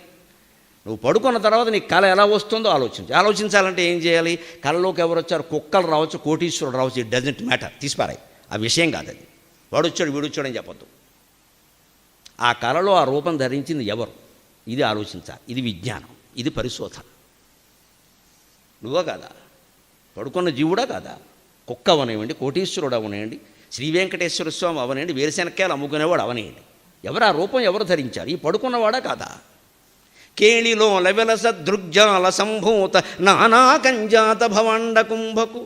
నువ్వు పడుకున్న తర్వాత నీకు కళ ఎలా వస్తుందో ఆలోచించాలంటే ఏం చేయాలి? కళలోకి ఎవరు వచ్చారు? కుక్కలు రావచ్చు, కోటీశ్వరుడు రావచ్చు, ఇట్ డజంట్ మ్యాటర్, తీసిపారాయి. ఆ విషయం కాదు అది. వాడొచ్చాడు వీడొచ్చాడని చెప్పొద్దు. ఆ కళలో ఆ రూపం ధరించింది ఎవరు? ఇది ఆలోచించాలి. ఇది విజ్ఞానం, ఇది పరిశోధన. నువ్వా కాదా? పడుకున్న జీవుడా కాదా? కుక్క అవనివ్వండి, కోటీశ్వరుడు అవనివ్వండి, శ్రీ వెంకటేశ్వర స్వామి అవనివ్వండి, వేరుశెనక్కాయలు అమ్ముకునేవాడు అవనివ్వండి, ఎవరు ఆ రూపం ఎవరు ధరించారు? ఈ పడుకున్నవాడా కాదా? కేళిలో లవెలస దృగ్జాల సంభూత నానా కంజాత భవాండ కుంభకు.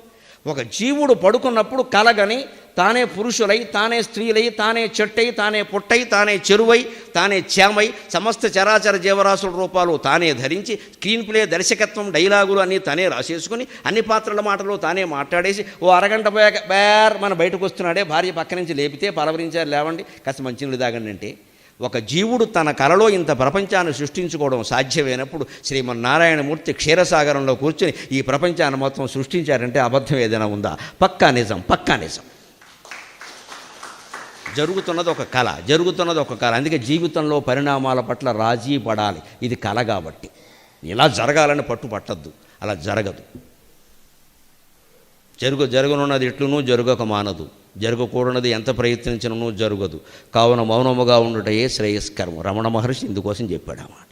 ఒక జీవుడు పడుకున్నప్పుడు కలగని తానే పురుషులై, తానే స్త్రీలై, తానే చెట్టై, తానే పుట్టై, తానే చెరువై, తానే చేమై, సమస్త చరాచర జీవరాశుల రూపాలు తానే ధరించి, స్క్రీన్ ప్లే, దర్శకత్వం, డైలాగులు అన్నీ తానే రాసేసుకుని, అన్ని పాత్రల మాటలు తానే మాట్లాడేసి, ఓ అరగంట పోయాక బేర్ మన బయటకు వస్తున్నాడే, భార్య పక్క నుంచి లేపితే పలవరించారు, లేవండి కాస్త మంచినీళ్ళు తాగండి అంటే, ఒక జీవుడు తన కలలో ఇంత ప్రపంచాన్ని సృష్టించుకోవడం సాధ్యమైనప్పుడు శ్రీమన్నారాయణమూర్తి క్షీరసాగరంలో కూర్చొని ఈ ప్రపంచాన్ని మొత్తం సృష్టించారంటే అబద్ధం ఏదైనా ఉందా? పక్కా నిజం, పక్కా నిజం. జరుగుతున్నది ఒక కళ, జరుగుతున్నది ఒక కళ. అందుకే జీవితంలో పరిణామాల పట్ల రాజీ పడాలి. ఇది కళ కాబట్టి ఇలా జరగాలని పట్టద్దు, అలా జరగదు. జరగనున్నది ఎట్లునూ జరగక మానదు, జరగకూడనది ఎంత ప్రయత్నించినను జరగదు. కావున మౌనముగా ఉండుటయే శ్రేయస్కరం. రమణ మహర్షి ఇందుకోసం చెప్పాడు అన్నమాట.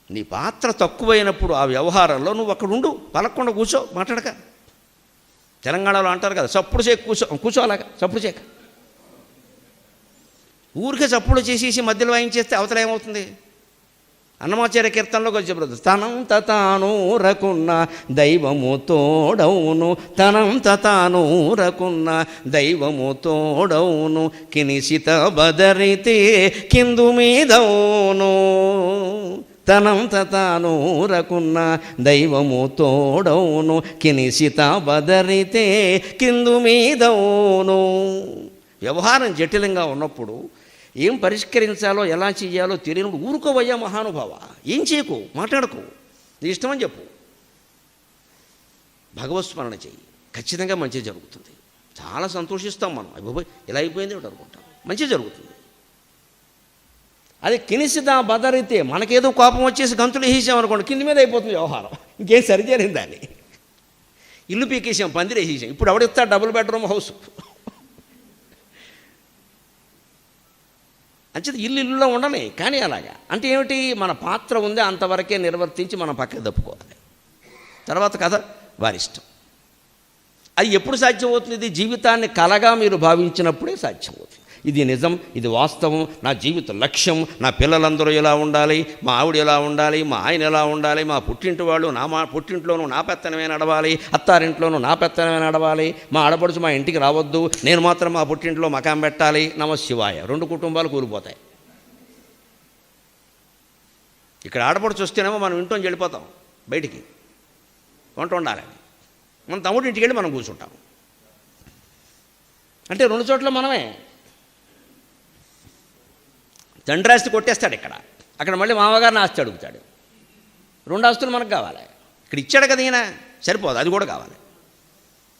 నీ పాత్ర తక్కువైనప్పుడు ఆ వ్యవహారంలో నువ్వు అక్కడ ఉండు, పలకుండా కూర్చో, మాట్లాడక. తెలంగాణలో అంటారు కదా, చప్పుడు చేక కూర్చో అలాగా, చప్పుడు చేక. ఊరికే చప్పుడు చేసేసి మధ్యలో వాయించేస్తే అవతల ఏమవుతుంది? అన్నమాచార్య కీర్తనలోకి వచ్చి చెప్తారు, తనంత తాను రకున్న దైవము తోడవును, తనంత తాను రకున్న దైవము తోడవును, కినిసిత బదరితే కిందు మీదవును. తనంత తాను రకున్న దైవము తోడవును, కినిసిత బదరితే కిందు మీదవును. వ్యవహారం జటిలంగా ఉన్నప్పుడు ఏం పరిష్కరించాలో ఎలా చేయాలో తెలియనప్పుడు ఊరుకోవయ్యా మహానుభావ, ఏం చేయకు, మాట్లాడకు, నీ ఇష్టమని చెప్పు, భగవత్స్మరణ చెయ్యి, ఖచ్చితంగా మంచి జరుగుతుంది. చాలా సంతోషిస్తాం మనం. అయిపోయి ఇలా అయిపోయింది ఒకటి అనుకుంటాం, మంచి జరుగుతుంది. అది కినిసిదా బదరితే, మనకేదో కోపం వచ్చేసి గంతులు వేసేసామనుకోండి, కింది మీద అయిపోతుంది వ్యవహారం, ఇంకేం సరిచేరింది దాన్ని. ఇల్లు పీకేసాం, పందిరి వేసేసాం, ఇప్పుడు ఎవడిస్తా డబుల్ బెడ్రూమ్ హౌస్. అంచేది ఇల్లులో ఉండని, కానీ అలాగా అంటే ఏమిటి? మన పాత్ర ఉంది, అంతవరకే నిర్వర్తించి మనం పక్కకి తప్పుకోవాలి. తర్వాత కథ వారిష్టం. అది ఎప్పుడు సాధ్యమవుతుంది? ఇది జీవితాన్ని కలగా మీరు భావించినప్పుడే సాధ్యమవుతుంది. ఇది నిజం, ఇది వాస్తవం, నా జీవిత లక్ష్యం, నా పిల్లలందరూ ఎలా ఉండాలి, మా ఆవిడ ఎలా ఉండాలి, మా ఆయన ఎలా ఉండాలి, మా పుట్టింటి వాళ్ళు మా పుట్టింట్లోనూ నా పెత్తనమే నడవాలి, అత్తారింట్లోనూ నా పెత్తనమే నడవాలి, మా ఆడపడుచు మా ఇంటికి రావద్దు, నేను మాత్రం మా పుట్టింట్లో మకాం పెట్టాలి. నమశివాయ. 2 కుటుంబాలు కూలిపోతాయి. ఇక్కడ ఆడపడుచు వస్తేనేమో మనం ఇంట్లోంచి వెళ్ళిపోతాం బయటికి, వంట ఉండాలని. మన తమ్ముడి ఇంటికి వెళ్ళి మనం కూర్చుంటాం. అంటే 2 చోట్ల మనమే. తండ్రి ఆస్తి కొట్టేస్తాడు ఇక్కడ, అక్కడ మళ్ళీ మామగారిని ఆస్తి అడుగుతాడు. 2 ఆస్తులు మనకు కావాలి. ఇక్కడ ఇచ్చాడు కదా ఈయన, సరిపోదు, అది కూడా కావాలి.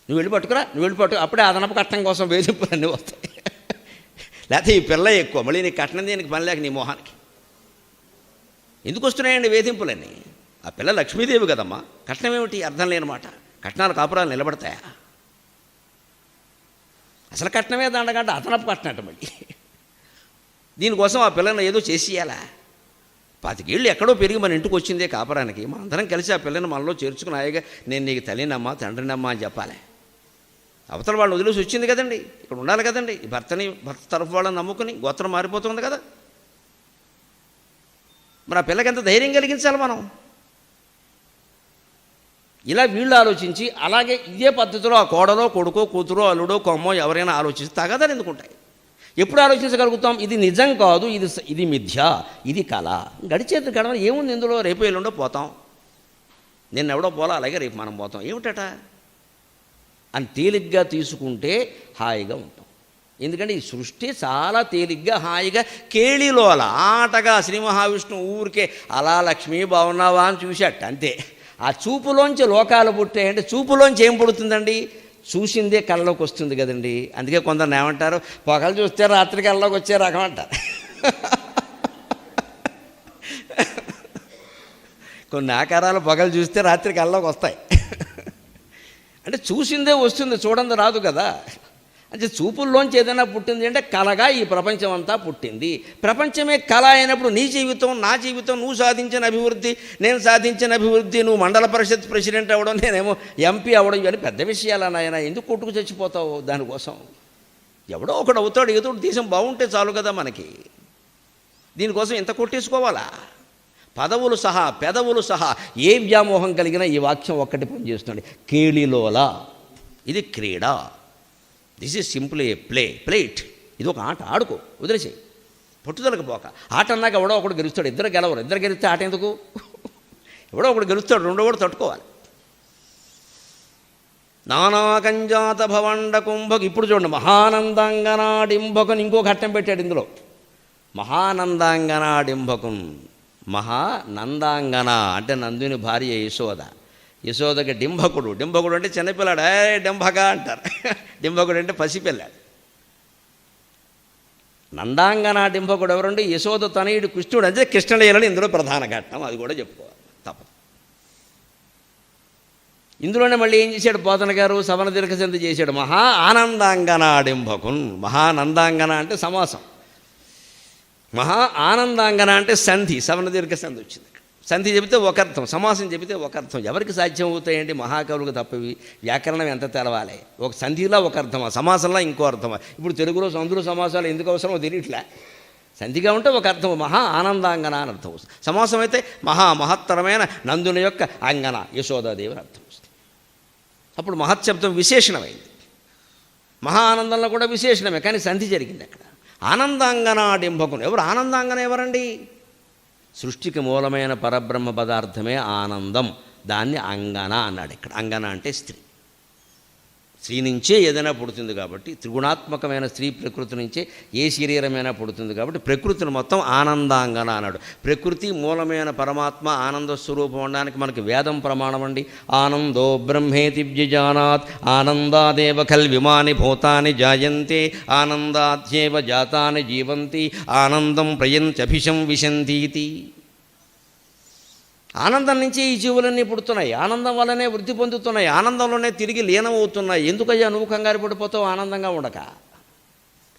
నువ్వు వెళ్ళి పట్టుకురా, నువ్వు వెళ్ళి పట్టుకు, అప్పుడే అదనపు కట్నం కోసం వేధింపులన్నీ వస్తాయి. లేకపోతే ఈ పిల్ల ఎక్కువ, మళ్ళీ నీ కట్నం దీనికి పని లేక నీ మొహానికి ఎందుకు వస్తున్నాయండి వేధింపులన్నీ? ఆ పిల్ల లక్ష్మీదేవి కదమ్మా, కట్నం ఏమిటి? అర్థం లేనమాట. కట్నాలు కాపురాలు నిలబడతాయా? అసలు కట్నమే దండగంట, అదనపు కట్నం మళ్ళీ. దీనికోసం ఆ పిల్లని ఏదో చేసేయాలా? 25 ఏళ్ళు ఎక్కడో పెరిగి మన ఇంటికి వచ్చిందే కాపురానికి, మన అందరం కలిసి ఆ పిల్లని మనలో చేర్చుకుని హాయిగా నేను నీకు తల్లినమ్మా తండ్రినమ్మా అని చెప్పాలి. అవతల వాళ్ళని వదిలేసి వచ్చింది కదండి, ఇక్కడ ఉండాలి కదండి. భర్త తరఫు వాళ్ళని నమ్ముకుని గోత్రం మారిపోతుంది కదా. మరి ఆ పిల్లకి ఎంత ధైర్యం కలిగించాలి మనం? ఇలా వీళ్ళు ఆలోచించి, అలాగే ఇదే పద్ధతిలో ఆ కోడలో కొడుకో కూతురో అల్లుడో కొమ్మో ఎవరైనా ఆలోచిస్తే తగదని ఎందుకుంటాయి? ఎప్పుడు ఆలోచించగలుగుతాం? ఇది నిజం కాదు, ఇది మిథ్య, ఇది కళ. గడిచేది గడవని ఏముంది ఇందులో? రేపు ఎల్లుండో పోతాం, నిన్న ఎవడో పోలా, అలాగే రేపు మనం పోతాం, ఏమిటట అని తేలిగ్గా తీసుకుంటే హాయిగా ఉంటాం. ఎందుకంటే ఈ సృష్టి చాలా తేలిగ్గా హాయిగా కేళిలోల ఆటగా శ్రీ మహావిష్ణువు ఊరికే అలా లక్ష్మీ బాగున్నావా అని చూశాట అంతే. ఆ చూపులోంచి లోకాలు పుట్టాయంటే చూపులోంచి ఏం పుడుతుందండి? చూసిందే కళ్ళలోకి వస్తుంది కదండి. అందుకే కొందరు ఏమంటారు, పగలు చూస్తే రాత్రి కళ్ళలోకి వచ్చే రకం అంటారు. కొన్ని ఆకారాలు పగలు చూస్తే రాత్రి కళ్ళలోకి వస్తాయి. అంటే చూసిందే వస్తుంది, చూడంది రాదు కదా. అంటే చూపుల్లోంచి ఏదైనా పుట్టింది అంటే కళగా ఈ ప్రపంచం అంతా పుట్టింది. ప్రపంచమే కళ అయినప్పుడు నీ జీవితం, నా జీవితం, నువ్వు సాధించిన అభివృద్ధి, నేను సాధించిన అభివృద్ధి, నువ్వు మండల పరిషత్ ప్రెసిడెంట్ అవ్వడం, నేనేమో ఎంపీ అవ్వడం, ఇవన్నీ పెద్ద విషయాలు నాయన. ఎందుకు కొట్టుకు చచ్చిపోతావు దానికోసం? ఎవడో ఒకడు అవుతాడు, ఏదో దేశం బాగుంటే చాలు కదా మనకి. దీనికోసం ఎంత కొట్టేసుకోవాలా? పదవులు సహా పెదవులు సహా ఏ వ్యామోహం కలిగినా ఈ వాక్యం ఒక్కటి పనిచేస్తుంది, కేళిలోల. ఇది క్రీడ. This is simple A plate. ఇది ఒక ఆట, ఆడుకో, వదిలేసి పట్టుదలకు పోక. ఆట అన్నాక ఎవడో ఒకడు గెలుస్తాడు, ఇద్దరు గెలవరు. ఇద్దరు గెలిస్తే ఆట ఎందుకు? ఎవడో ఒకడు గెలుస్తాడు, రెండో కూడా తట్టుకోవాలి. నానాకంజాత భవండ కుంభకు. ఇప్పుడు చూడండి, మహానందాంగనాడింభకుని ఇంకో ఘట్టం పెట్టాడు ఇందులో. మహానందాంగనాడింభకున్. మహానందాంగన అంటే నందుని భార్య యశోద. యశోదకి డింభకుడు. డింభకుడు అంటే చిన్నపిల్లాడు, డింభక అంటారు. డింభకుడు అంటే పసిపిల్లాడు. నందాంగన డింభకుడు ఎవరండి? యశోద తనయుడు కృష్ణుడు. అంటే కృష్ణలీలను ఇందులో ప్రధాన ఘట్టం, అది కూడా చెప్పుకోవాలి తప్పదు. ఇందులోనే మళ్ళీ ఏం చేశాడు పోతన గారు? సవన దీర్ఘ సంధి చేశాడు. మహా ఆనందాంగన డింభకున్. మహానందాంగన అంటే సమాసం, మహా ఆనందాంగన అంటే సంధి, సవన దీర్ఘ సంధి వచ్చింది. సంధి చెబితే ఒక అర్థం, సమాసం చెబితే ఒక అర్థం. ఎవరికి సాధ్యం అవుతాయండి? మహాకవులకు తప్పవి. వ్యాకరణం ఎంత తెలవాలి? ఒక సంధిలో ఒక అర్థమా, సమాసంలో ఇంకో అర్థమా? ఇప్పుడు తెలుగులో సంధులు సమాసాలు ఎందుకు అవసరమో తెలియట్లే. సంధిగా ఉంటే ఒక అర్థం, మహా ఆనందాంగన అని అర్థం వస్తుంది. సమాసం అయితే మహత్తరమైన నందుని యొక్క అంగన యశోదాదేవి అని అర్థం వస్తుంది. అప్పుడు మహత్శబ్దం విశేషణమైంది. మహా ఆనందంలో కూడా విశేషణమే, కానీ సంధి జరిగింది అక్కడ. ఆనందాంగనాడింభకుని. ఎవరు ఆనందాంగన? ఎవరండి? సృష్టికి మూలమైన పరబ్రహ్మ పదార్థమే ఆనందం. దాన్ని అంగన అన్నాడు ఇక్కడ. అంగన అంటే స్త్రీ. స్త్రీ నుంచే ఏదైనా పుడుతుంది కాబట్టి, త్రిగుణాత్మకమైన స్త్రీ ప్రకృతి నుంచే ఏ శరీరమైనా పుడుతుంది కాబట్టి ప్రకృతిని మొత్తం ఆనందాంగన అన్నాడు. ప్రకృతి మూలమైన పరమాత్మ ఆనంద స్వరూపం ఉండడానికి మనకి వేదం ప్రమాణం అండి. ఆనందో బ్రహ్మేతి వ్యజానాత్ ఆనందాదేవ ఖల్విమాని భూతాని జాయంతే ఆనందాధ్యేవ జాతాని జీవంతి ఆనందం ప్రయంత్యభిషం విశంతీతి. ఆనందం నుంచి ఈ జీవులన్నీ పుడుతున్నాయి, ఆనందం వల్లనే వృద్ధి పొందుతున్నాయి, ఆనందంలోనే తిరిగి లీనమవుతున్నాయి. ఎందుకయ్యా నువ్వు కంగారు పడిపోతావు ఆనందంగా ఉండక?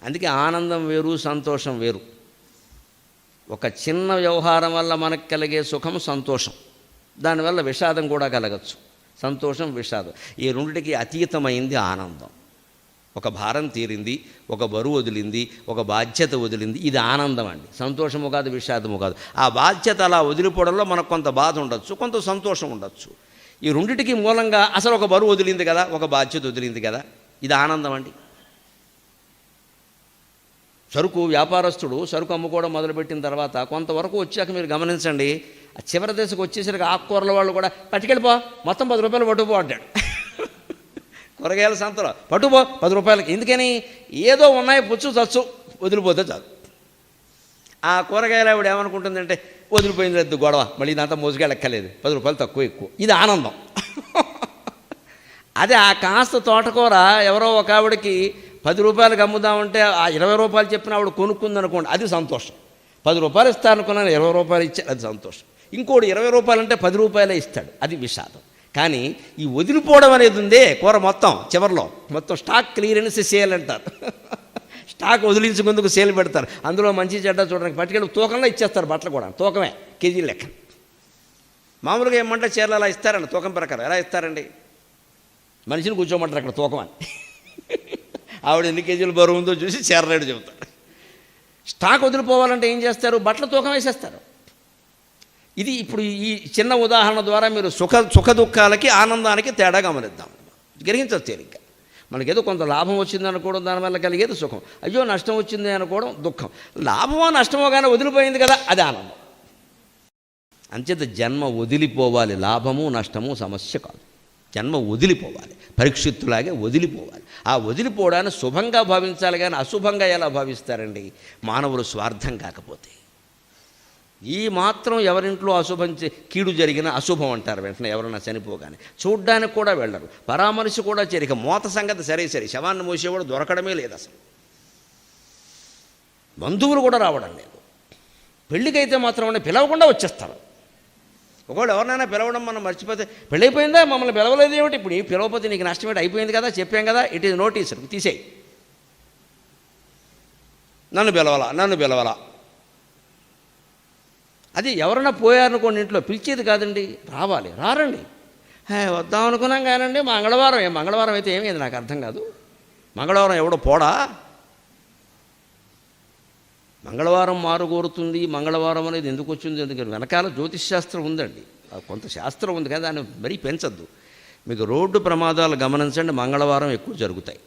అందుకే ఆనందం వేరు, సంతోషం వేరు. ఒక చిన్న వ్యవహారం వల్ల మనకు కలిగే సుఖం సంతోషం, దానివల్ల విషాదం కూడా కలగచ్చు. సంతోషం, విషాదం, ఈ రెండిటికి అతీతమైంది ఆనందం. ఒక భారం తీరింది, ఒక బరువు వదిలింది, ఒక బాధ్యత వదిలింది, ఇది ఆనందం అండి. సంతోషము కాదు, విషాదము కాదు. ఆ బాధ్యత అలా వదిలిపోవడంలో మనకు కొంత బాధ ఉండొచ్చు, కొంత సంతోషం ఉండొచ్చు. ఈ రెండిటికి మూలంగా అసలు ఒక బరువు వదిలింది కదా, ఒక బాధ్యత వదిలింది కదా, ఇది ఆనందం అండి. సరుకు వ్యాపారస్తుడు సరుకు అమ్ముకోవడం మొదలుపెట్టిన తర్వాత కొంతవరకు వచ్చాక మీరు గమనించండి, ఆ చివరి దశకు వచ్చేసరికి ఆకుకూరల వాళ్ళు కూడా పట్టుకెళ్ళిపో, మొత్తం 10 రూపాయలు పట్టుకుపో అంటాడు. కూరగాయల సంతలో పట్టుపో 10 రూపాయలకి. ఎందుకని? ఏదో ఉన్నాయి, పుచ్చు చచ్చు, వదిలిపోతే చాలు. ఆ కూరగాయలు ఆవిడ ఏమనుకుంటుందంటే, వదిలిపోయింది లేదు గొడవ, మళ్ళీ ఇదంతా మోసుగా లెక్కలేదు, 10 రూపాయలు తక్కువ ఎక్కువ, ఇది ఆనందం. అదే ఆ కాస్త తోటకూర ఎవరో ఒక ఆవిడకి 10 రూపాయలకి అమ్ముదామంటే ఆ 20 రూపాయలు చెప్పిన ఆవిడ కొనుక్కుందనుకోండి, అది సంతోషం. 10 రూపాయలు ఇస్తారనుకున్నాను, 20 రూపాయలు ఇచ్చాడు, అది సంతోషం. ఇంకోటి 20 రూపాయలు అంటే 10 రూపాయలే ఇస్తాడు, అది విషాదం. కానీ ఈ వదిలిపోవడం అనేది ఉందే, కూర మొత్తం చివరిలో మొత్తం స్టాక్ క్లియరెన్స్ సేల్ అంటారు. స్టాక్ వదిలించుకుందుకు సేల్ పెడతారు. అందులో మంచి చెడ్డ చూడడానికి పట్టుకెళ్ళి తూకంలో ఇచ్చేస్తారు. బట్టలు కూడా తూకమే, కేజీ లెక్క. మామూలుగా ఏమంటే చీరలు అలా ఇస్తారండి, తూకం ప్రకారం. ఎలా ఇస్తారండి? మనిషిని కూర్చోమంటారు అక్కడ తూకం అని. ఆవిడ ఎన్ని కేజీలు బరువు ఉందో చూసి చీర రేటు చెబుతారు. స్టాక్ వదిలిపోవాలంటే ఏం చేస్తారు? బట్టల తూకం వేసేస్తారు. ఇది ఇప్పుడు ఈ చిన్న ఉదాహరణ ద్వారా మీరు సుఖ దుఃఖాలకి ఆనందానికి తేడా గమనిద్దాం, గ్రహించవచ్చు తేలిగ్గా. మనకేదో కొంత లాభం వచ్చింది అనుకోవడం, దానివల్ల కలిగేది సుఖం. అయ్యో నష్టం వచ్చింది అనుకోవడం దుఃఖం. లాభమో నష్టమో కానీ వదిలిపోయింది కదా, అది ఆనందం. అంచేత జన్మ వదిలిపోవాలి, లాభము నష్టము సమస్య కాదు. జన్మ వదిలిపోవాలి, పరీక్షిత్తులాగే వదిలిపోవాలి. ఆ వదిలిపోవడాన్ని శుభంగా భావించాలి, కానీ అశుభంగా ఎలా భావిస్తారండి మానవులు స్వార్థం కాకపోతే. ఈ మాత్రం ఎవరింట్లో అశుభం కీడు జరిగినా అశుభం అంటారు వెంటనే. ఎవరైనా చనిపోగానే చూడ్డానికి కూడా వెళ్ళరు, పరామర్శ కూడా చేరిక. మోత సంగతి సరే సరే, శవాన్ని మోసేవాడు దొరకడమే లేదు అసలు. బంధువులు కూడా రావడం లేదు. పెళ్ళికైతే మాత్రం పిలవకుండా వచ్చేస్తారు. ఒకవేళ ఎవరినైనా పిలవడం మనం మర్చిపోతే, పెళ్ళైపోయిందా మమ్మల్ని పిలవలేదు ఏమిటి, ఇప్పుడు ఈ పిలవపోతే నీకు నష్టమేంటి, అయిపోయింది కదా, చెప్పాం కదా, ఇట్ ఈజ్ నోటీస్, తీసేయి. నన్ను పిలవాలా. అది ఎవరైనా పోయారనుకోండి ఇంట్లో పిలిచేది కాదండి, రావాలి, రారండి. వద్దాం అనుకున్నాం కానండి మంగళవారం అయితే ఏమైంది నాకు అర్థం కాదు. మంగళవారం ఎవడో పోడా, మంగళవారం మారుగోరుతుంది. మంగళవారం అనేది ఎందుకు వచ్చింది, ఎందుకంటే వెనకాల జ్యోతిష్శాస్త్రం ఉందండి, కొంత శాస్త్రం ఉంది కదా, దాన్ని మరీ పెంచద్దు. మీకు రోడ్డు ప్రమాదాలు గమనించండి, మంగళవారం ఎక్కువ జరుగుతాయి.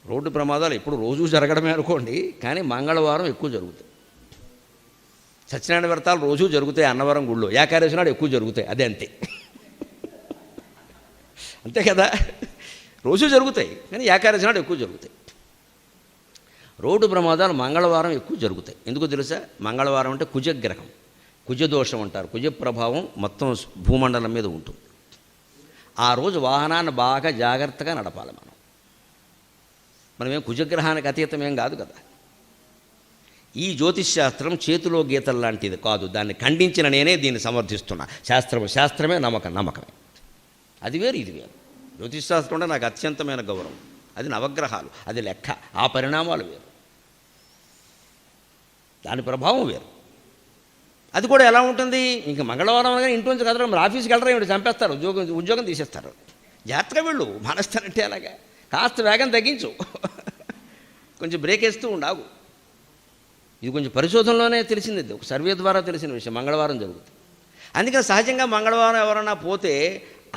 రోడ్డు ప్రమాదాలు ఎప్పుడు రోజు జరగడమే అనుకోండి, కానీ మంగళవారం ఎక్కువ జరుగుతాయి. సత్యనారాయణ వ్రతాలు రోజు జరుగుతాయి అన్నవరం గుళ్ళో, ఏకాదశి నాడు ఎక్కువ జరుగుతాయి, అదే అంతే. అంతే కదా, రోజు జరుగుతాయి కానీ ఏకాదశి నాడు ఎక్కువ జరుగుతాయి. రోడ్డు ప్రమాదాలు మంగళవారం ఎక్కువ జరుగుతాయి. ఎందుకు తెలుసా, మంగళవారం అంటే కుజగ్రహం, కుజదోషం అంటారు. కుజ ప్రభావం మొత్తం భూమండలం మీద ఉంటుంది. ఆ రోజు వాహనాన్ని బాగా జాగ్రత్తగా నడపాలి. మనమేం కుజగ్రహానికి అతీతమేం కాదు కదా. ఈ జ్యోతిష్శాస్త్రం చేతిలో గీతలు లాంటిది కాదు, దాన్ని ఖండించిన నేనే దీన్ని సమర్థిస్తున్నా. శాస్త్రమే నమ్మకమే. అది వేరు ఇది వేరు. జ్యోతిష్శాస్త్రం అంటే నాకు అత్యంతమైన గౌరవం. అది నవగ్రహాలు, అది లెక్క, ఆ పరిణామాలు వేరు, దాని ప్రభావం వేరు. అది కూడా ఎలా ఉంటుంది, ఇంకా మంగళవారం అనగా ఇంటి నుంచి కదలడం, మీరు ఆఫీస్కి వెళ్ళరా ఏమిటి, చంపేస్తారు, ఉద్యోగం తీసేస్తారు. జాగ్రత్తగా వెళ్ళు, మానేస్తానంటే అలాగా, కాస్త వేగం తగ్గించు, కొంచెం బ్రేక్ వేస్తూ ఉండాగు. ఇది కొంచెం పరిశోధనలోనే తెలిసింది, ఒక సర్వే ద్వారా తెలిసిన విషయం. మంగళవారం జరుగుతుంది. అందుకని సహజంగా మంగళవారం ఎవరన్నా పోతే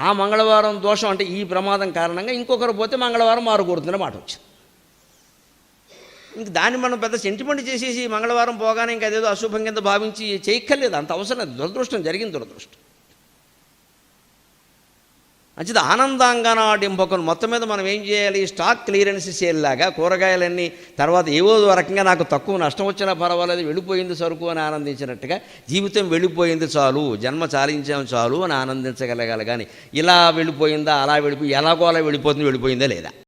ఆ మంగళవారం దోషం అంటే ఈ ప్రమాదం కారణంగా ఇంకొకరు పోతే మంగళవారం మారుకూరుతుందనే మాట వచ్చింది. ఇంక దాన్ని మనం పెద్ద సెంటిమెంట్ చేసేసి మంగళవారం పోగానే ఇంకా అదేదో అశుభం కింద భావించి చేయక్కర్లేదు, అంత అవసరం లేదు. దురదృష్టం జరిగింది, దురదృష్టం. మంచిది. ఆనందాంగనాడింపకం మొత్తం మీద మనం ఏం చేయాలి, స్టాక్ క్లియరెన్స్ సేల్ లాగా కూరగాయలన్నీ తర్వాత ఏవో రకంగా నాకు తక్కువ నష్టం వచ్చినా పర్వాలేదు, వెళ్ళిపోయింది సరుకు అని ఆనందించినట్టుగా జీవితం వెళ్ళిపోయింది చాలు, జన్మ చాలించాం చాలు అని ఆనందించగలగాలి. కానీ ఇలా వెళ్ళిపోయిందా, అలా వెళ్ళిపోయి ఎలాగో అలా వెళ్ళిపోతుందా లేదా.